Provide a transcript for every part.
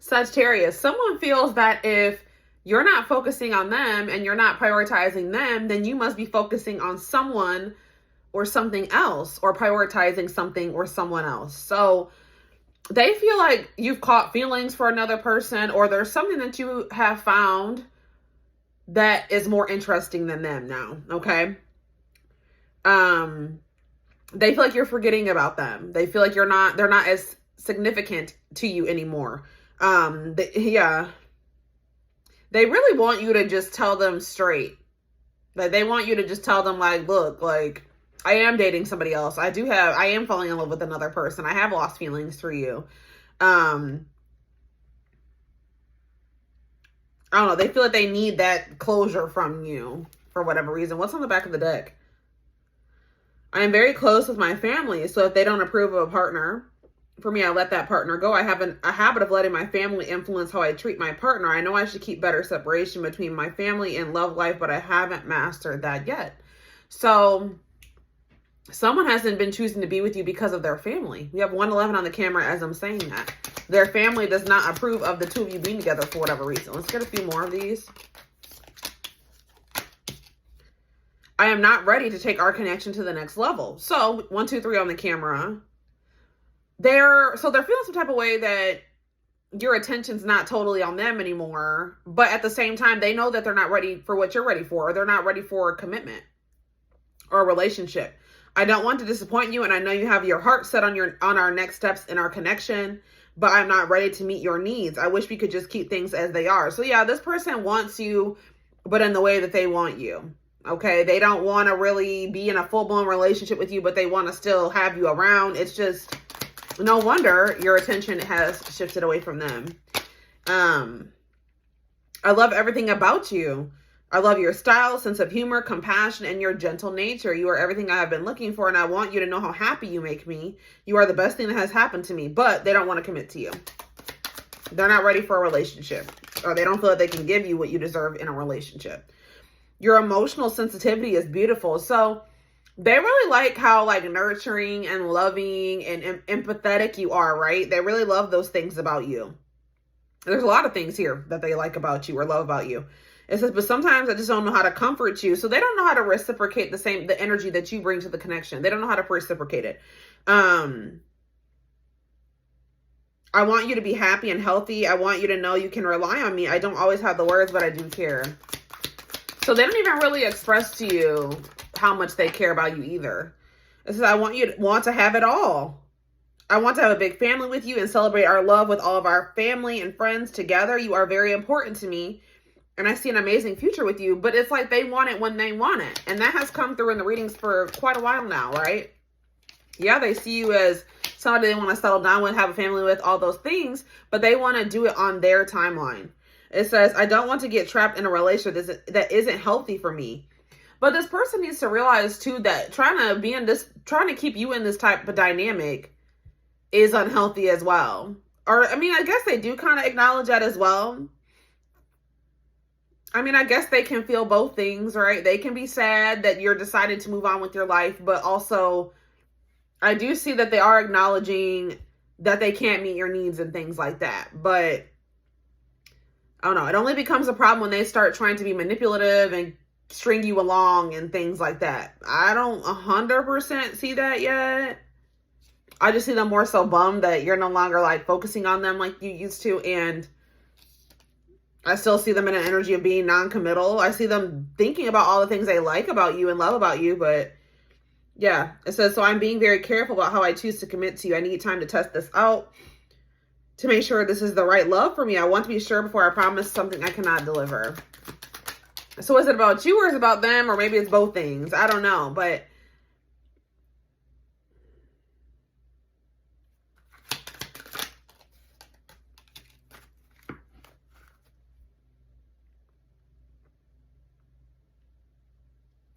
Sagittarius, someone feels that if you're not focusing on them and you're not prioritizing them, then you must be focusing on someone or something else, or prioritizing something or someone else. So they feel like you've caught feelings for another person, or there's something that you have found that is more interesting than them now. Okay. They feel like you're forgetting about them. They feel like they're not as significant to you anymore. Yeah. They really want you to just tell them straight. Like, they want you to just tell them, like, look, like, I am dating somebody else. I am falling in love with another person. I have lost feelings for you. I don't know. They feel like they need that closure from you for whatever reason. What's on the back of the deck? I am very close with my family. So if they don't approve of a partner, for me, I let that partner go. I have a habit of letting my family influence how I treat my partner. I know I should keep better separation between my family and love life, but I haven't mastered that yet. So someone hasn't been choosing to be with you because of their family. We have 111 on the camera as I'm saying that. Their family does not approve of the two of you being together for whatever reason. Let's get a few more of these. I am not ready to take our connection to the next level. So 1, 2, 3 on the camera. They're feeling some type of way that your attention's not totally on them anymore. But at the same time, they know that they're not ready for what you're ready for, or they're not ready for a commitment or a relationship. I don't want to disappoint you, and I know you have your heart set on our next steps in our connection, but I'm not ready to meet your needs. I wish we could just keep things as they are. So yeah, this person wants you, but in the way that they want you. Okay, they don't want to really be in a full-blown relationship with you, but they want to still have you around. It's just no wonder your attention has shifted away from them. I love everything about you. I love your style, sense of humor, compassion, and your gentle nature. You are everything I have been looking for, and I want you to know how happy you make me. You are the best thing that has happened to me, but they don't want to commit to you. They're not ready for a relationship, or they don't feel that they can give you what you deserve in a relationship. Your emotional sensitivity is beautiful. So they really like how like nurturing and loving and empathetic you are, right? They really love those things about you. There's a lot of things here that they like about you or love about you. It says, but sometimes I just don't know how to comfort you. So they don't know how to reciprocate the energy that you bring to the connection. They don't know how to reciprocate it. I want you to be happy and healthy. I want you to know you can rely on me. I don't always have the words, but I do care. So they don't even really express to you how much they care about you either. It says, I want you to want to have it all. I want to have a big family with you and celebrate our love with all of our family and friends together. You are very important to me. And I see an amazing future with you, but it's like they want it when they want it. And that has come through in the readings for quite a while now, right? Yeah, they see you as somebody they want to settle down with, have a family with, all those things, but they want to do it on their timeline. It says, I don't want to get trapped in a relationship that isn't healthy for me. But this person needs to realize too that trying to keep you in this type of dynamic is unhealthy as well. Or, I mean, I guess they do kind of acknowledge that as well. I mean, I guess they can feel both things, right? They can be sad that you're deciding to move on with your life, but also I do see that they are acknowledging that they can't meet your needs and things like that. But I don't know. It only becomes a problem when they start trying to be manipulative and string you along and things like that. I don't 100% see that yet. I just see them more so bummed that you're no longer like focusing on them like you used to, and I still see them in an energy of being non-committal. I see them thinking about all the things they like about you and love about you. But yeah, it says, so I'm being very careful about how I choose to commit to you. I need time to test this out to make sure this is the right love for me. I want to be sure before I promise something I cannot deliver. So is it about you or is it about them? Or maybe it's both things. I don't know. But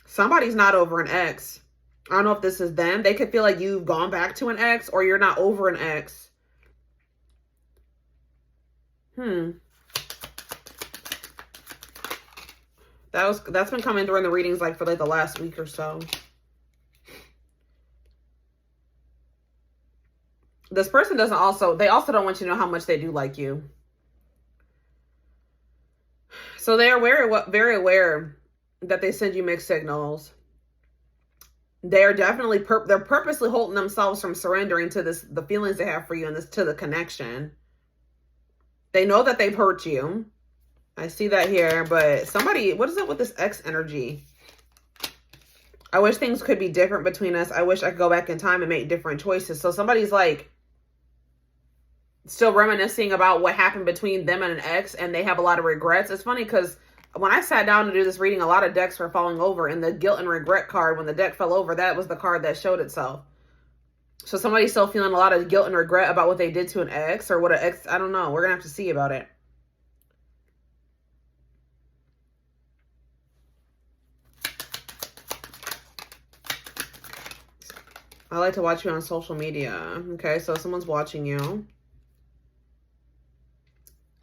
somebody's not over an ex. I don't know if this is them. They could feel like you've gone back to an ex or you're not over an ex. That's been coming through in the readings like for like the last week or so. This person they also don't want you to know how much they do like you. So they are very aware that they send you mixed signals. They are definitely they're purposely holding themselves from surrendering to the feelings they have for you and to the connection. They know that they've hurt you. I see that here, but somebody, what is it with this X energy? I wish things could be different between us. I wish I could go back in time and make different choices. So somebody's like still reminiscing about what happened between them and an ex, and they have a lot of regrets. It's funny because when I sat down to do this reading, a lot of decks were falling over, and the guilt and regret card, when the deck fell over, that was the card that showed itself. So somebody's still feeling a lot of guilt and regret about what they did to an ex, or what an ex, I don't know. We're going to have to see about it. I like to watch you on social media. Okay, so someone's watching you.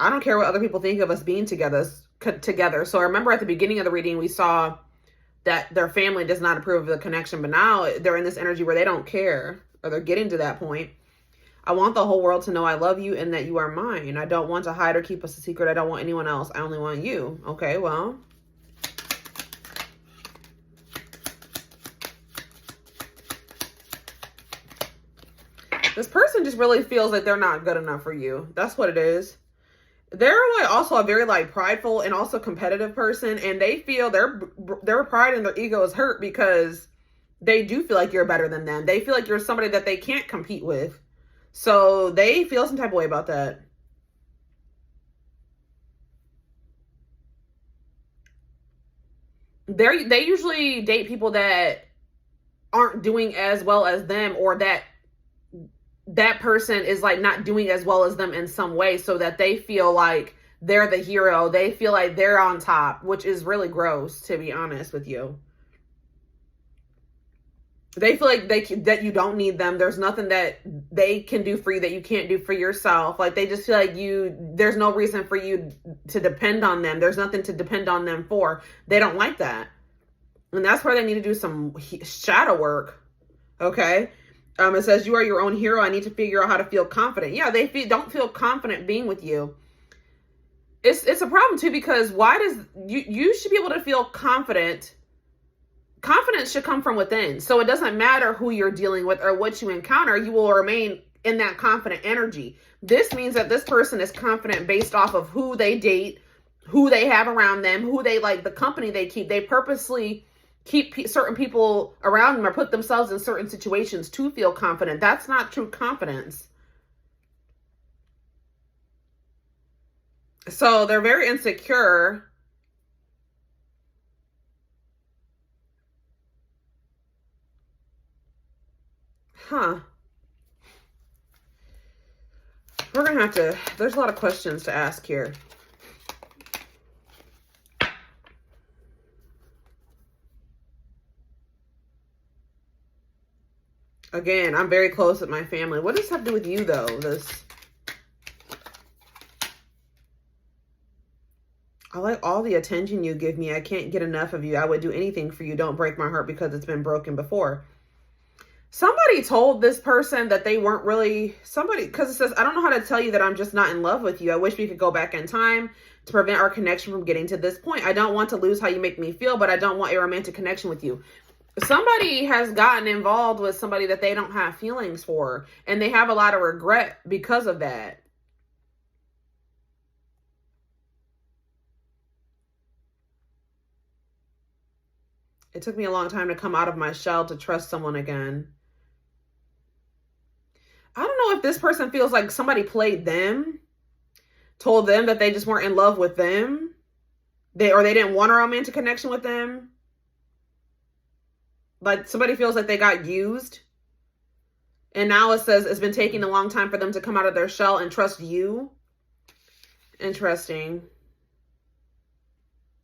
I don't care what other people think of us being together. So remember at the beginning of the reading, we saw that their family does not approve of the connection, but now they're in this energy where they don't care, or they're getting to that point. I want the whole world to know I love you and that you are mine. I don't want to hide or keep us a secret. I don't want anyone else. I only want you. Okay, well. This person just really feels like they're not good enough for you. That's what it is. They're like also a very like prideful and also competitive person, and they feel their pride and their ego is hurt because they do feel like you're better than them. They feel like you're somebody that they can't compete with. So they feel some type of way about that. They usually date people that aren't doing as well as them, or that person is like not doing as well as them in some way, so that they feel like they're the hero. They feel like they're on top, which is really gross, to be honest with you. They feel like that you don't need them. There's nothing that they can do for you that you can't do for yourself. Like they just feel like there's no reason for you to depend on them. There's nothing to depend on them for. They don't like that. And that's where they need to do some shadow work. Okay. It says, you are your own hero. I need to figure out how to feel confident. Yeah, they don't feel confident being with you. It's a problem too, because why does you should be able to feel confident. Confidence should come from within. So it doesn't matter who you're dealing with or what you encounter, you will remain in that confident energy. This means that this person is confident based off of who they date, who they have around them, who they like, the company they keep. They purposely keep certain people around them or put themselves in certain situations to feel confident. That's not true confidence. So they're very insecure. Huh. We're going to have to, there's a lot of questions to ask here. Again, I'm very close with my family. What does this have to do with you, though? I like all the attention you give me. I can't get enough of you. I would do anything for you. Don't break my heart because it's been broken before. Somebody told this person that they weren't really somebody, because it says, I don't know how to tell you that I'm just not in love with you. I wish we could go back in time to prevent our connection from getting to this point. I don't want to lose how you make me feel, but I don't want a romantic connection with you. Somebody has gotten involved with somebody that they don't have feelings for, and they have a lot of regret because of that. It took me a long time to come out of my shell to trust someone again. I don't know if this person feels like somebody played them, told them that they just weren't in love with them, or they didn't want a romantic connection with them. Like somebody feels like they got used. And now it says it's been taking a long time for them to come out of their shell and trust you. Interesting.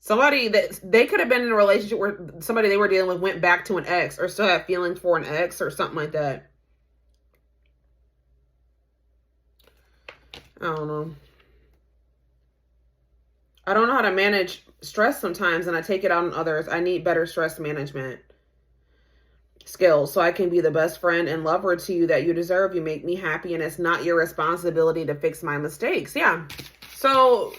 Somebody that they could have been in a relationship where somebody they were dealing with went back to an ex, or still have feelings for an ex or something like that. I don't know. I don't know how to manage stress sometimes, and I take it out on others. I need better stress management skills so I can be the best friend and lover to you that you deserve. You make me happy, and it's not your responsibility to fix my mistakes. Yeah. So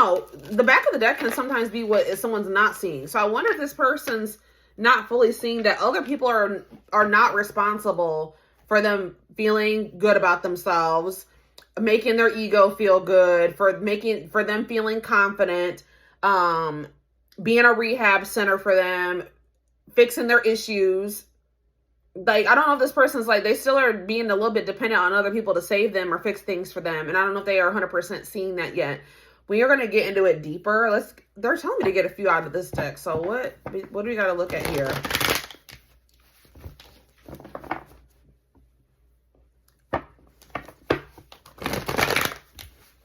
know, the back of the deck can sometimes be what someone's not seeing. So I wonder if this person's not fully seeing that other people are not responsible for them feeling good about themselves, making their ego feel good, for them feeling confident, being a rehab center for them, fixing their issues. Like, I don't know if this person's like, they still are being a little bit dependent on other people to save them or fix things for them. And I don't know if they are 100% seeing that yet. We are going to get into it deeper. They're telling me to get a few out of this deck. So what do we got to look at here?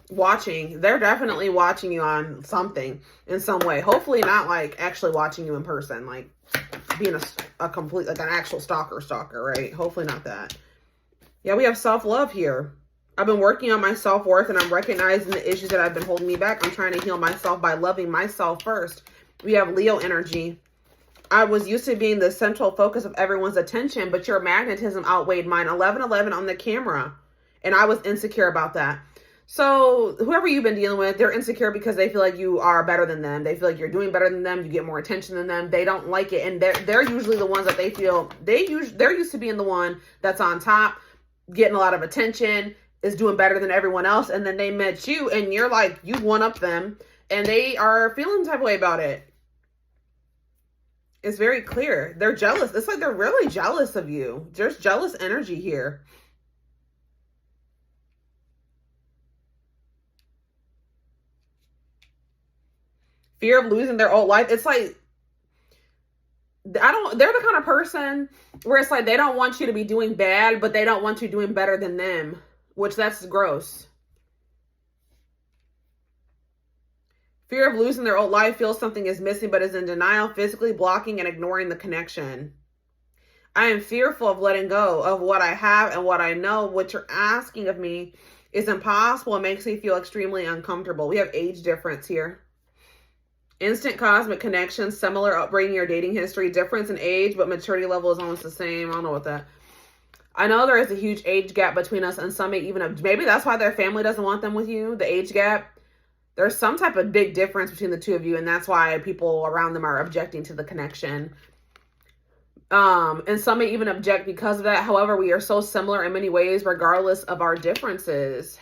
Watching. They're definitely watching you on something in some way. Hopefully not like actually watching you in person, like being a complete, like an actual stalker, right? Hopefully not that. Yeah, we have self-love here. I've been working on my self-worth and I'm recognizing the issues that have been holding me back. I'm trying to heal myself by loving myself first. We have Leo energy. I was used to being the central focus of everyone's attention, but your magnetism outweighed mine. 1111 on the camera. And I was insecure about that. So whoever you've been dealing with, they're insecure because they feel like you are better than them. They feel like you're doing better than them. You get more attention than them. They don't like it. And they're usually the ones that they feel, they're used to being the one that's on top, getting a lot of attention, is doing better than everyone else. And then they met you and you're like, you one up them and they are feeling the type of way about it. It's very clear. They're jealous. It's like they're really jealous of you. There's jealous energy here. Fear of losing their old life. It's like, they're the kind of person where it's like, they don't want you to be doing bad, but they don't want you doing better than them, which that's gross. Fear of losing their old life, feels something is missing, but is in denial, physically blocking and ignoring the connection. I am fearful of letting go of what I have and what I know. What you're asking of me is impossible. It makes me feel extremely uncomfortable. We have age difference here. Instant cosmic connection, similar upbringing or dating history, difference in age, but maturity level is almost the same. I don't know what that. I know there is a huge age gap between us, and some may even, maybe that's why their family doesn't want them with you, the age gap. There's some type of big difference between the two of you, and that's why people around them are objecting to the connection. And some may even object because of that. However, we are so similar in many ways, regardless of our differences.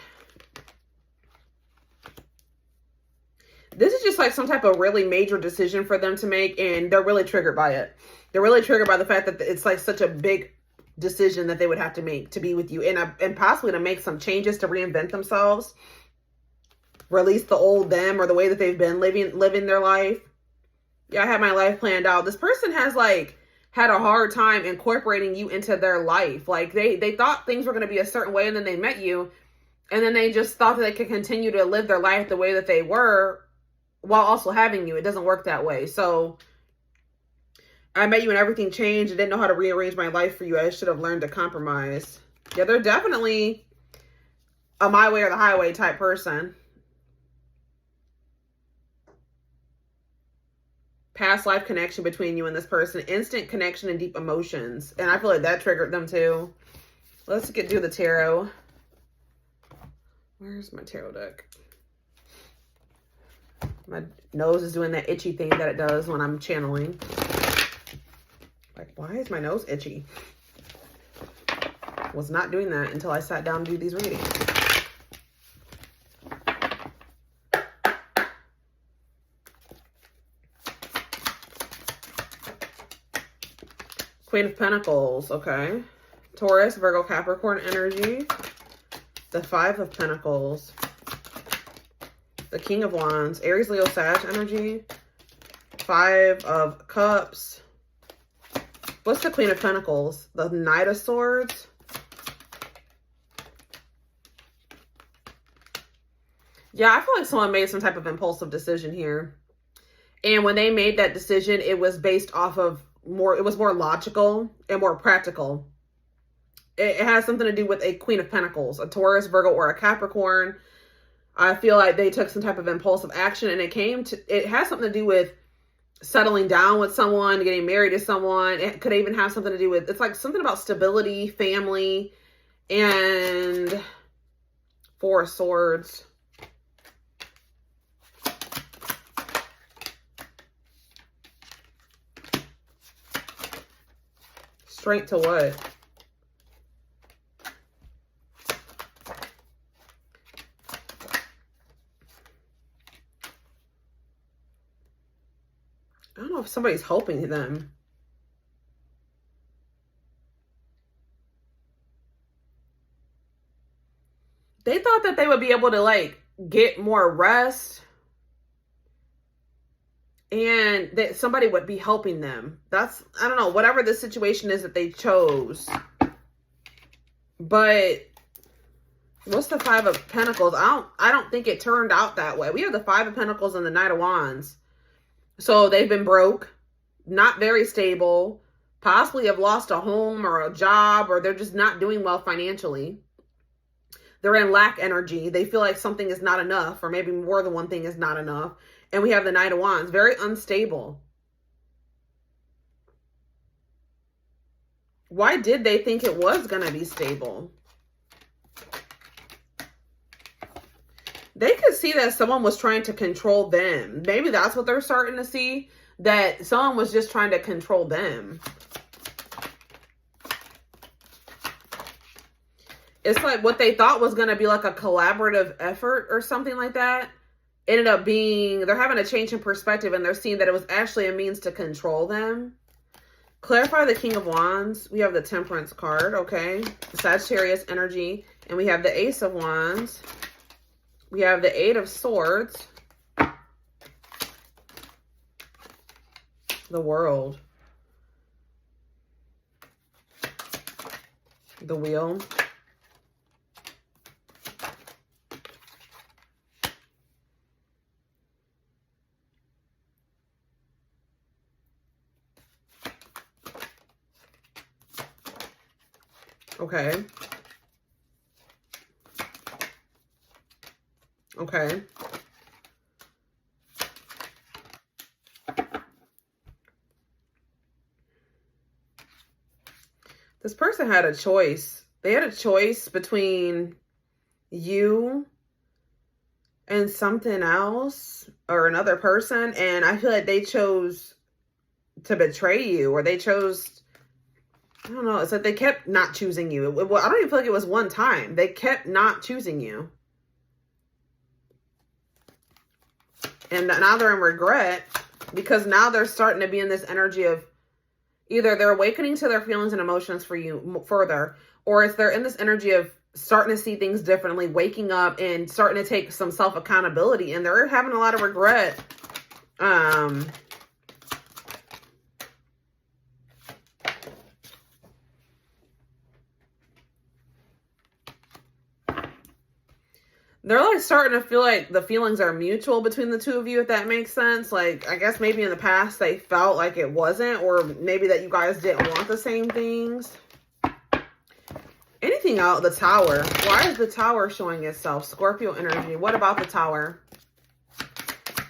This is just like some type of really major decision for them to make, and they're really triggered by it. They're really triggered by the fact that it's like such a big decision that they would have to make to be with you, and possibly to make some changes to reinvent themselves, release the old them or the way that they've been living their life. Yeah, I had my life planned out. This person has like had a hard time incorporating you into their life. Like they thought things were going to be a certain way, and then they met you, and then they just thought that they could continue to live their life the way that they were while also having you. It doesn't work that way. So I met you and everything changed. I didn't know how to rearrange my life for you. I should have learned to compromise. Yeah, they're definitely a my way or the highway type person. Past life connection between you and this person. Instant connection and deep emotions. And I feel like that triggered them too. Let's do the tarot. Where's my tarot deck? My nose is doing that itchy thing that it does when I'm channeling. Like, why is my nose itchy? Was not doing that until I sat down to do these readings. Queen of Pentacles, okay. Taurus, Virgo, Capricorn energy. The Five of Pentacles. The King of Wands, Aries, Leo, Sag energy. Five of Cups. What's the Queen of Pentacles? The Knight of Swords. Yeah, I feel like someone made some type of impulsive decision here. And when they made that decision, it was based off of it was more logical and more practical. It has something to do with a Queen of Pentacles, a Taurus, Virgo, or a Capricorn. I feel like they took some type of impulsive action, and it has something to do with settling down with someone, getting married to someone. It could even have something to do with, it's like something about stability, family, and Four of Swords. Strength to what? I don't know if somebody's helping them. They thought that they would be able to like get more rest and that somebody would be helping them. That's, I don't know, whatever the situation is that they chose. But what's the Five of Pentacles? I don't think it turned out that way. We have the Five of Pentacles and the Knight of Wands. So they've been broke, not very stable, possibly have lost a home or a job, or they're just not doing well financially. They're in lack energy. They feel like something is not enough, or maybe more than one thing is not enough. And we have the Knight of Wands, very unstable. Why did they think it was going to be stable? They could see that someone was trying to control them. Maybe that's what they're starting to see, that someone was just trying to control them. It's like what they thought was going to be like a collaborative effort or something like that ended up being, they're having a change in perspective and they're seeing that it was actually a means to control them. Clarify the King of Wands. We have the Temperance card, okay? Sagittarius energy. And we have the Ace of Wands. We have the Eight of Swords. The World. The Wheel. Okay. Okay. This person had a choice. They had a choice between you and something else or another person. And I feel like they chose to betray you, or they chose, I don't know. It's like they kept not choosing you. I don't even feel like it was one time. They kept not choosing you. And now they're in regret because now they're starting to be in this energy of either they're awakening to their feelings and emotions for you further, or if they're in this energy of starting to see things differently, waking up and starting to take some self-accountability, and they're having a lot of regret. They're like starting to feel like the feelings are mutual between the two of you, if that makes sense. Like, I guess maybe in the past they felt like it wasn't, or maybe that you guys didn't want the same things. Anything out, the Tower. Why is the Tower showing itself? Scorpio energy. What about the Tower?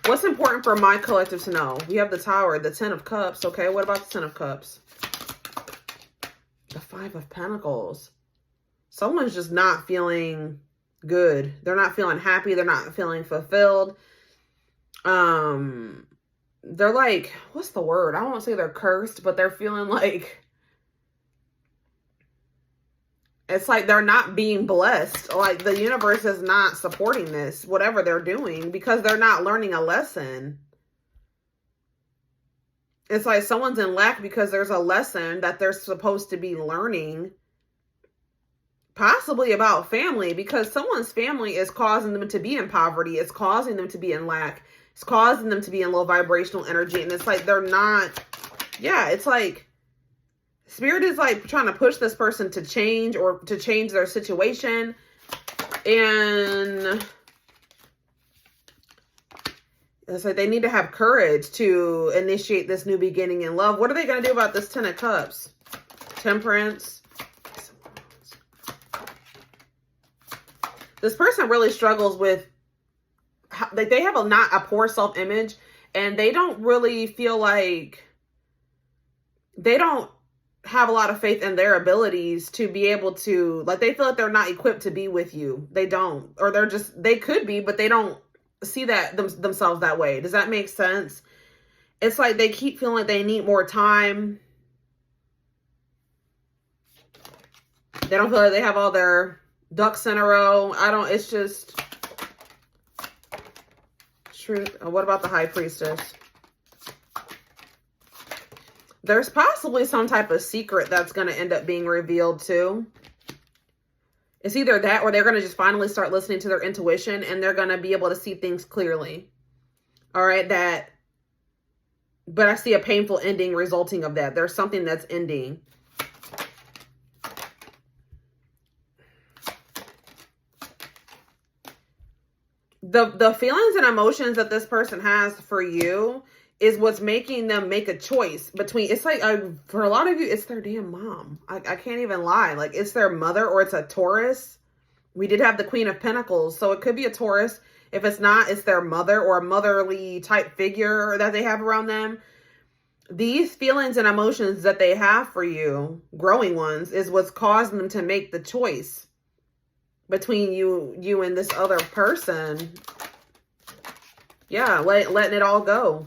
What's important for my collective to know? We have the Tower, the Ten of Cups. Okay, what about the Ten of Cups? The Five of Pentacles. Someone's just not feeling good. They're not feeling happy. They're not feeling fulfilled. They're like, what's the word? I don't want to say they're cursed, but they're feeling like it's like they're not being blessed. Like the universe is not supporting this, whatever they're doing, because they're not learning a lesson. It's like someone's in lack because there's a lesson that they're supposed to be learning, possibly about family, because someone's family is causing them to be in poverty. It's causing them to be in lack. It's causing them to be in low vibrational energy. And it's like they're not, yeah, it's like Spirit is like trying to push this person to change, or to change their situation. And it's like they need to have courage to initiate this new beginning in love. What are they going to do about this Ten of Cups? Temperance. This person really struggles with, like, they have not a poor self-image, and they don't really feel like, they don't have a lot of faith in their abilities to be able to, like, they feel like they're not equipped to be with you. They don't, or they're just, they could be, but they don't see that themselves that way. Does that make sense? It's like they keep feeling like they need more time. They don't feel like they have all their ducks in a row. It's just truth. What about the High Priestess? There's possibly some type of secret that's going to end up being revealed too. It's either that or they're going to just finally start listening to their intuition and they're going to be able to see things clearly. All right, but I see a painful ending resulting of that. There's something that's ending. The feelings and emotions that this person has for you is what's making them make a choice between, it's like, for a lot of you, it's their damn mom. I can't even lie. Like, it's their mother or it's a Taurus. We did have the Queen of Pentacles, so it could be a Taurus. If it's not, it's their mother or a motherly type figure that they have around them. These feelings and emotions that they have for you, growing ones, is what's causing them to make the choice between you and this other person. Yeah, letting it all go.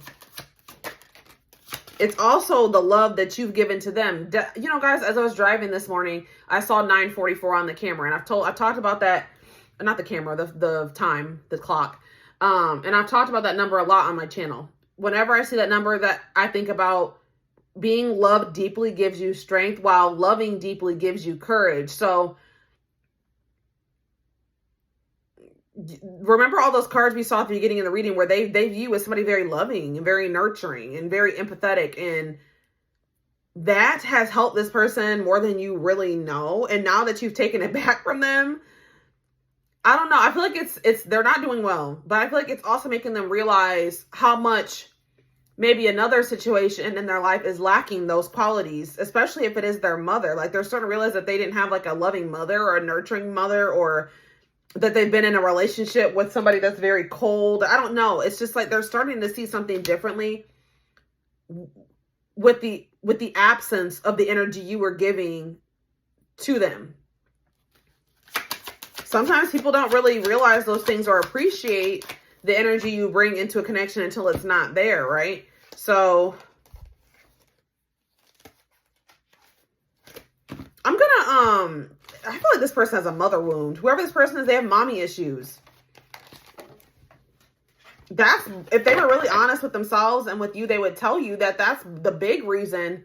It's also the love that you've given to them. You know, guys, as I was driving this morning, I saw 9:44 on the camera, and I've talked about that, not the camera, the time, the clock. And I've talked about that number a lot on my channel. Whenever I see that number, that I think about being loved deeply gives you strength, while loving deeply gives you courage. So remember all those cards we saw at the beginning of the reading where they view you as somebody very loving and very nurturing and very empathetic, and that has helped this person more than you really know. And now that you've taken it back from them, I don't know, I feel like it's they're not doing well, but I feel like it's also making them realize how much maybe another situation in their life is lacking those qualities, especially if it is their mother. Like, they're starting to realize that they didn't have like a loving mother or a nurturing mother, or that they've been in a relationship with somebody that's very cold. I don't know. It's just like they're starting to see something differently with the absence of the energy you were giving to them. Sometimes people don't really realize those things or appreciate the energy you bring into a connection until it's not there, right? So I'm gonna, I feel like this person has a mother wound. Whoever this person is, they have mommy issues. If they were really honest with themselves and with you, they would tell you that that's the big reason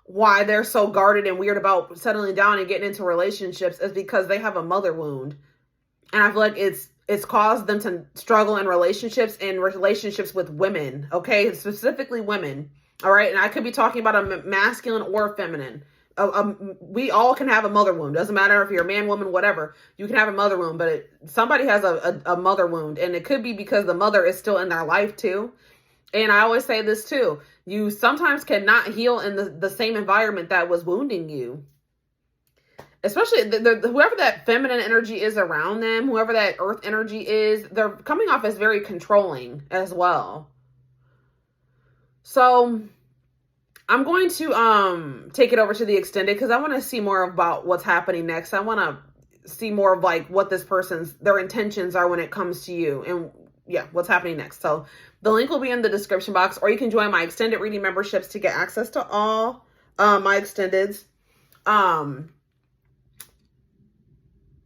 why they're so guarded and weird about settling down and getting into relationships, is because they have a mother wound. And I feel like it's caused them to struggle in relationships with women, okay? Specifically women, all right? And I could be talking about a masculine or feminine. We all can have a mother wound. Doesn't matter if you're a man, woman, whatever. You can have a mother wound, but somebody has a mother wound, and it could be because the mother is still in their life too. And I always say this too. You sometimes cannot heal in the same environment that was wounding you. Especially whoever that feminine energy is around them, whoever that earth energy is, they're coming off as very controlling as well. So I'm going to take it over to the extended, because I want to see more about what's happening next. I want to see more of like what this person's, their intentions are when it comes to you, and yeah, what's happening next. So the link will be in the description box, or you can join my extended reading memberships to get access to all my extendeds.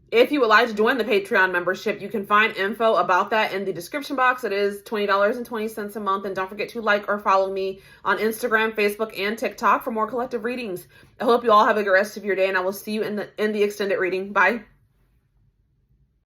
If you would like to join the Patreon membership, you can find info about that in the description box. It is $20.20 a month. And don't forget to like or follow me on Instagram, Facebook, and TikTok for more collective readings. I hope you all have a good rest of your day, and I will see you in the extended reading. Bye.